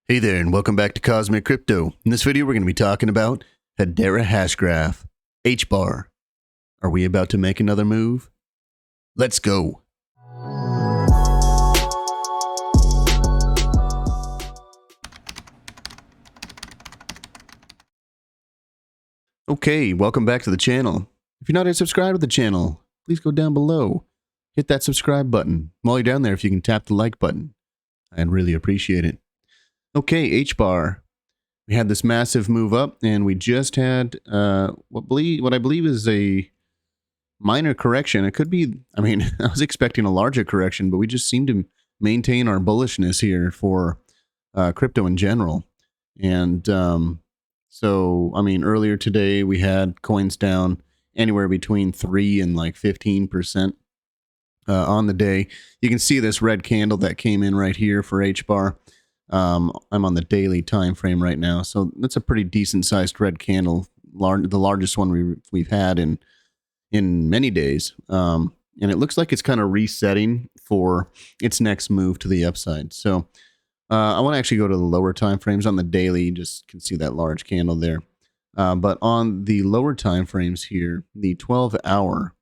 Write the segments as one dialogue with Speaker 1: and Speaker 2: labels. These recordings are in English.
Speaker 1: Hey there, and welcome back to Cosmic Crypto. In this video, we're going to be talking about Hedera Hashgraph, HBAR. Are we about to make another move? Let's go. Okay, welcome back to the channel. If you're not yet subscribed to the channel, please go down below. Hit that subscribe button. While you're down there, if you can tap the like button, I'd really appreciate it. Okay, HBAR. We had this massive move up, and we just had what I believe is a minor correction. It could be, I was expecting a larger correction, but we just seem to maintain our bullishness here for crypto in general. And earlier today we had coins down anywhere between 3 and like 15% on the day. You can see this red candle that came in right here for HBAR. I'm on the daily time frame right now, so that's a pretty decent sized red candle, the largest one we've had in many days. And it looks like it's kind of resetting for its next move to the upside. So I want to actually go to the lower time frames. On the daily, you just can see that large candle there. But on the lower time frames here, the 12-hour.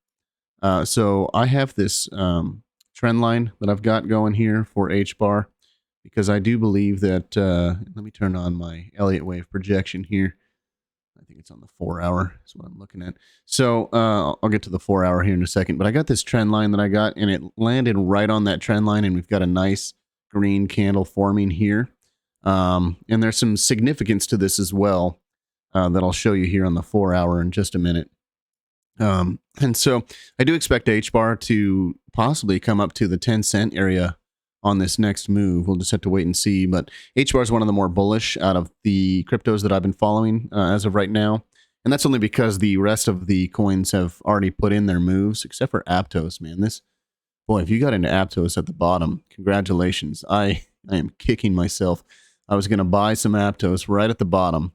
Speaker 1: So I have this trend line that I've got going here for HBAR. Because I do believe that, let me turn on my Elliott wave projection here. I think it's on the 4-hour is what I'm looking at. So I'll get to the 4-hour here in a second. But I got this trend line that I got, and it landed right on that trend line, and we've got a nice green candle forming here. And there's some significance to this as well that I'll show you here on the 4-hour in just a minute. And so I do expect HBAR to possibly come up to the 10-cent area on this next move. We'll just have to wait and see, but HBAR is one of the more bullish out of the cryptos that I've been following as of right now, and that's only because the rest of the coins have already put in their moves, except for Aptos, man. Boy, if you got into Aptos at the bottom, congratulations. I am kicking myself. I was going to buy some Aptos right at the bottom,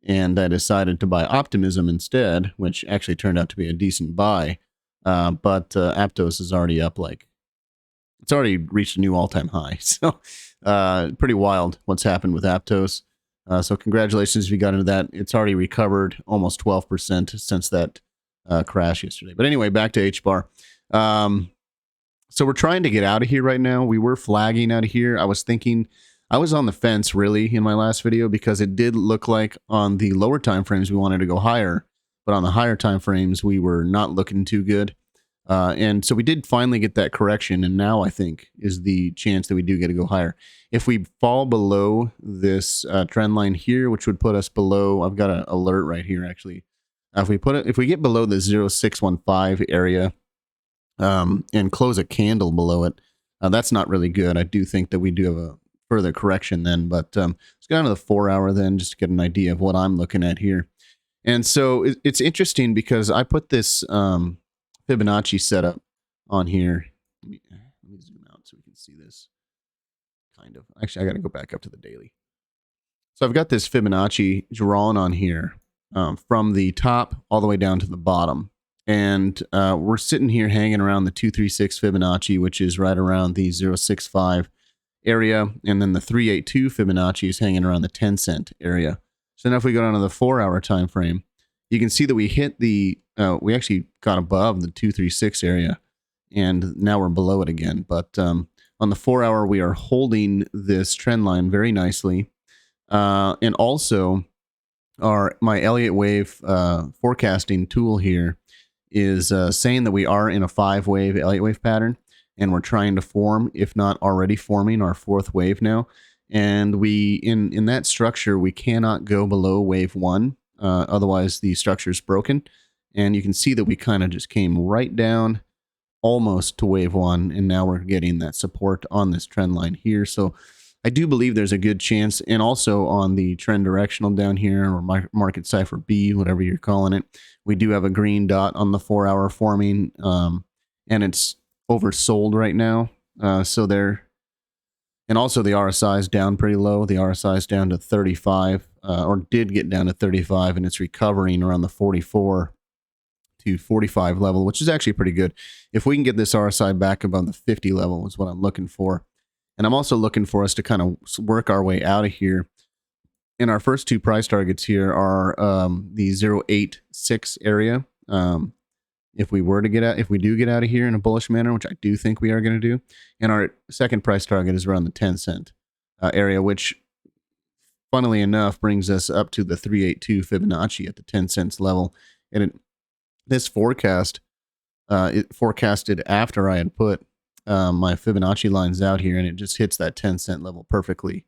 Speaker 1: and I decided to buy Optimism instead, which actually turned out to be a decent buy, but Aptos is already up it's already reached a new all-time high. So pretty wild what's happened with Aptos. So congratulations if you got into that. It's already recovered almost 12% since that crash yesterday. But anyway, back to HBAR. So we're trying to get out of here right now. We were flagging out of here. I was on the fence really in my last video because it did look like on the lower time frames we wanted to go higher. But on the higher time frames, we were not looking too good. And so we did finally get that correction, and now I think is the chance that we do get to go higher. If we fall below this trend line here, which would put us below, I've got an alert right here actually. If we get below the 0.615 area and close a candle below it, that's not really good. I do think that we do have a further correction then, but let's go down to the 4-hour then just to get an idea of what I'm looking at here. And so it's interesting because I put this Fibonacci setup on here. Let me zoom out so we can see this. Kind of. Actually, I got to go back up to the daily. So I've got this Fibonacci drawn on here from the top all the way down to the bottom. And we're sitting here hanging around the 236 Fibonacci, which is right around the 0.65 area. And then the 382 Fibonacci is hanging around the 10-cent area. So now if we go down to the 4-hour time frame, you can see that we hit we actually got above the 236 area, and now we're below it again. But on the 4-hour, we are holding this trend line very nicely. And also, my Elliott wave forecasting tool here is saying that we are in a 5-wave Elliott wave pattern, and we're trying to form, if not already forming, our 4th wave now. And in that structure, we cannot go below wave 1. Otherwise, the structure is broken. And you can see that we kind of just came right down almost to wave 1. And now we're getting that support on this trend line here. So I do believe there's a good chance. And also on the trend directional down here, or market cipher B, whatever you're calling it, we do have a green dot on the 4-hour forming. And it's oversold right now. And also the RSI is down pretty low. The RSI is down to 35, or did get down to 35, and it's recovering around the 44 to 45 level, which is actually pretty good. If we can get this RSI back above the 50 level is what I'm looking for. And I'm also looking for us to kind of work our way out of here. And our first two price targets here are the 0.86 area. If we do get out of here in a bullish manner, which I do think we are going to do. And our second price target is around the 10-cent area, which funnily enough brings us up to the 382 Fibonacci at the 10 cents level. And this forecast, it forecasted after I had put my Fibonacci lines out here, and it just hits that 10-cent level perfectly.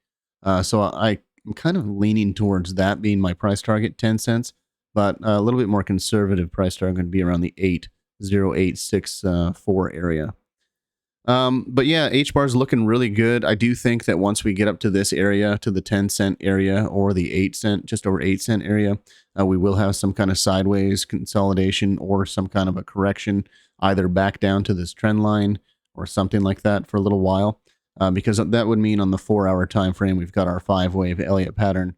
Speaker 1: So I'm kind of leaning towards that being my price target, 10 cents, but a little bit more conservative price target would be around the 8.0864 area. But yeah, HBAR is looking really good. I do think that once we get up to this area, to the 10-cent area or the 8-cent, just over 8-cent area, we will have some kind of sideways consolidation or some kind of a correction, either back down to this trend line or something like that for a little while. Because that would mean on the 4-hour time frame, we've got our 5-wave Elliott pattern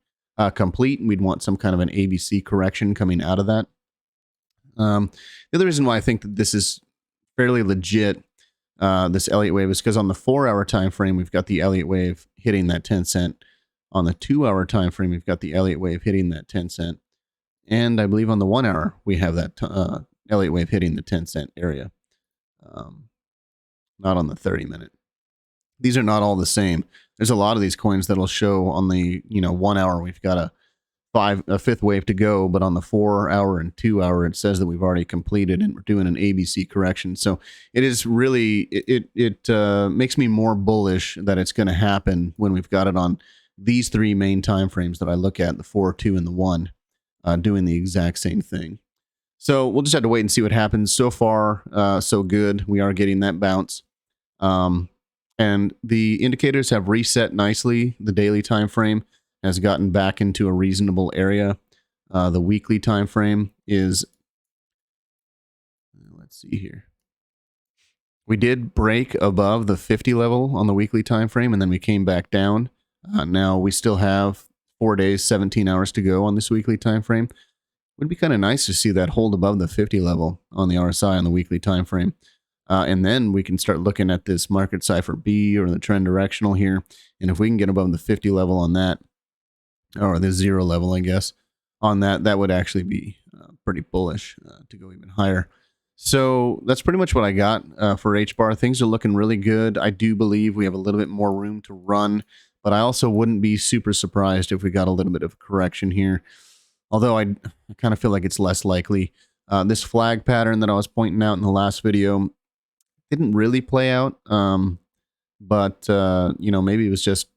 Speaker 1: complete, and we'd want some kind of an ABC correction coming out of that. The other reason why I think that this is fairly legit, this Elliott wave, is because on the 4-hour time frame, we've got the Elliott wave hitting that 10 cent. On the 2-hour time frame, we've got the Elliott wave hitting that 10 cent. And I believe on the 1 hour, we have that Elliott wave hitting the 10 cent area. Not on the 30-minute. These are not all the same. There's a lot of these coins that'll show on the 1 hour we've got a 5th wave to go, but on the 4-hour and 2-hour it says that we've already completed and we're doing an ABC correction. So it is really it makes me more bullish that it's going to happen when we've got it on these three main time frames that I look at, the 4, 2, and the 1, doing the exact same thing. So we'll just have to wait and see what happens. So far, so good. We are getting that bounce. And the indicators have reset nicely. The daily time frame has gotten back into a reasonable area. The weekly time frame is, let's see here. We did break above the 50 level on the weekly time frame, and then we came back down. Now we still have 4 days, 17 hours to go on this weekly time frame. Would be kind of nice to see that hold above the 50 level on the RSI on the weekly time frame. And then we can start looking at this market cipher B or the trend directional here. And if we can get above the 50 level on that, or the 0 level, I guess, on that, that would actually be pretty bullish to go even higher. So that's pretty much what I got for HBAR. Things are looking really good. I do believe we have a little bit more room to run, but I also wouldn't be super surprised if we got a little bit of a correction here. Although I kind of feel like it's less likely. This flag pattern that I was pointing out in the last video didn't really play out, but maybe it was just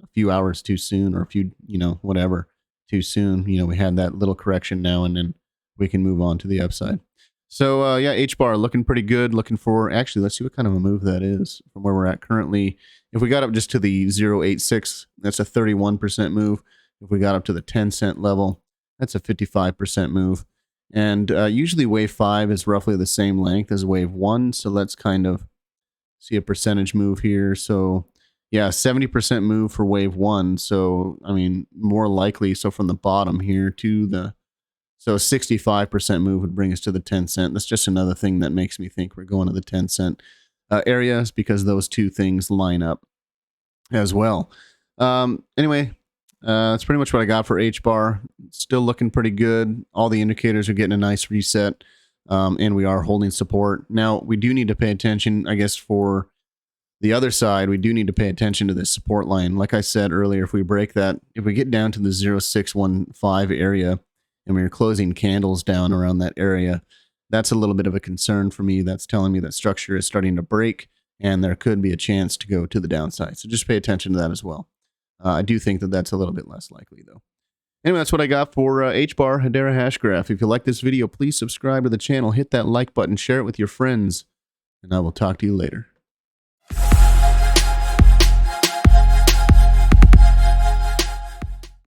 Speaker 1: a few hours too soon, or a few, whatever, too soon. We had that little correction now, and then we can move on to the upside. So yeah, HBAR looking pretty good. Looking for, actually, let's see what kind of a move that is from where we're at currently. If we got up just to the 0.86, that's a 31% move. If we got up to the 10 cent level, that's a 55% move. And usually wave 5 is roughly the same length as wave 1. So let's kind of see a percentage move here. So yeah, 70% move for wave 1. So, I mean, more likely, so from the bottom here to the, so 65% move would bring us to the 10 cent. That's just another thing that makes me think we're going to the 10 cent areas, because those two things line up as well. Anyway, that's pretty much what I got for HBAR. Still looking pretty good. All the indicators are getting a nice reset, and we are holding support. Now, we do need to pay attention, I guess, for the other side. We do need to pay attention to this support line. Like I said earlier, if we break that, if we get down to the 0.615 area, and we're closing candles down around that area, that's a little bit of a concern for me. That's telling me that structure is starting to break, and there could be a chance to go to the downside. So just pay attention to that as well. I do think that that's a little bit less likely, though. Anyway, that's what I got for HBAR Hedera Hashgraph. If you like this video, please subscribe to the channel, hit that like button, share it with your friends, and I will talk to you later.